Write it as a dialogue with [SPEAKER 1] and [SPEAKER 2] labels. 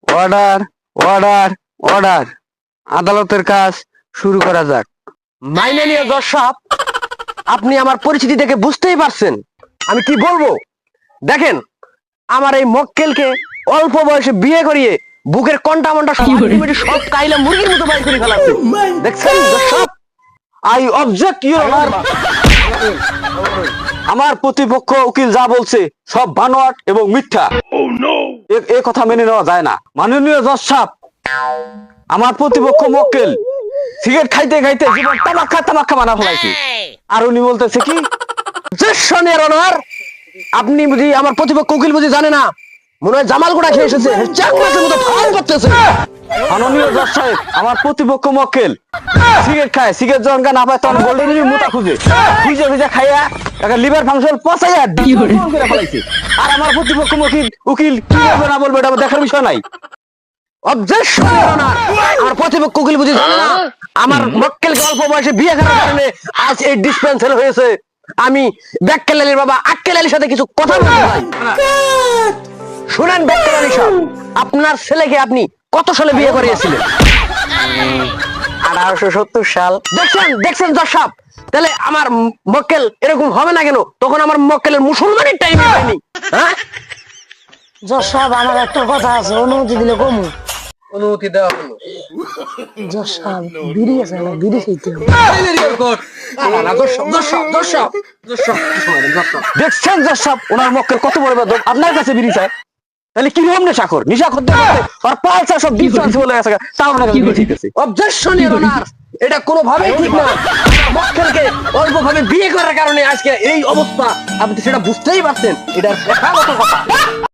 [SPEAKER 1] Order, order, order. আদালতের কাজ শুরু করা যাক।
[SPEAKER 2] মাইনানীয় জজ সাহেব, আপনি আমার পরিচিতি দেখে বুঝতেই পারছেন আমি কি বলবো। দেখেন, আমার এই মক্কেলকে অল্প বয়সে বিয়ে করিয়ে বুকের কন্টা মন্টা সব কাইলা মুরগির মতো বাইর করে ফেলাচ্ছে। দেখছেন জজ সাহেব, আই অবজেক্ট ইউর অনার।
[SPEAKER 1] আমার প্রতিপক্ষ উকিল যা বলছে সব বানোয়াট এবং মিথ্যা। এ কথা মেনে নেওয়া যায় না। মাননীয় জজ সাহেব, আমার প্রতিপক্ষ মক্কেল সিগারেট খাইতে খাইতে জীবন তামাক্কা বানা ফেলাইছে। আর উনি বলতেছে কি,
[SPEAKER 2] জেসনের অনার, আপনি বুঝি আমার প্রতিপক্ষ উকিল বুঝি জানে না, মনে হয় জামাল গোড়া খেয়ে এসেছে, চাকমাসের মতো ফাল করতেছে।
[SPEAKER 1] মাননীয় জজ সাহেব, আমার প্রতিপক্ষ মক্কেল সিগারেট খায়, সিগারেট যখন না পায় তখন গোল্ডেন মোটা খুঁজে খুঁজে খাইয়া একটা লিভার ফাংশন পচাইয়া করে ফেলাইছে। আর আমার প্রতিপক্ষ উকিল কি বলবে না বলবে এটা দেখার বিষয় নাই।
[SPEAKER 2] অবজেকশন অনার, আমার প্রতিপক্ষ উকিল বুঝি জানে না আমার মক্কেলকে অল্প বয়সে বিয়ে করার কারণে আজ এই ডিসপেন্সার হয়েছে। আমি ব্যাক্কেল আলীর বাবা আক্কেল আলীর সাথে কিছু কথা বলতে চাই। শুনেন ব্যাক্কেল আলী সাহেব, আপনার ছেলেকে আপনি কত সালে বিয়ে করিয়েছিলেন?
[SPEAKER 1] 1870 সাল।
[SPEAKER 2] দেখছেন জজ সাহেব, তাহলে আমার মক্কেল এরকম হবে না কেন? তখন আমার মক্কেলের মুসলমানের টাইম হয়নি। হ্যাঁ
[SPEAKER 3] জজ সাহেব, আমার একটা কথা আছে, অনুমতি দিলে কমু।
[SPEAKER 2] অনুমতি দেওয়া হলো।
[SPEAKER 3] জজ সাহেব, বিড়ি আছে না, বিড়ি খাইতে হবে।
[SPEAKER 1] দেখছেন জজ সাহেব, ওনার মক্কেল কত বড় বেদব, আপনার কাছে বিড়ি চায়। তাহলে কি রকম নেশা করতে আর পালসা সব ডিফারেন্স বলে গেছে, তাও আপনার কাছে বিড়ি চাইতেছে।
[SPEAKER 2] অবজেকশন ইওর অনার, এটা কোনোভাবেই ঠিক না। মক্কেলকে অল্পভাবে বিয়ে করার কারণে আজকে এই অবস্থা, আপনি সেটা বুঝতেই পারছেন। এটা কথা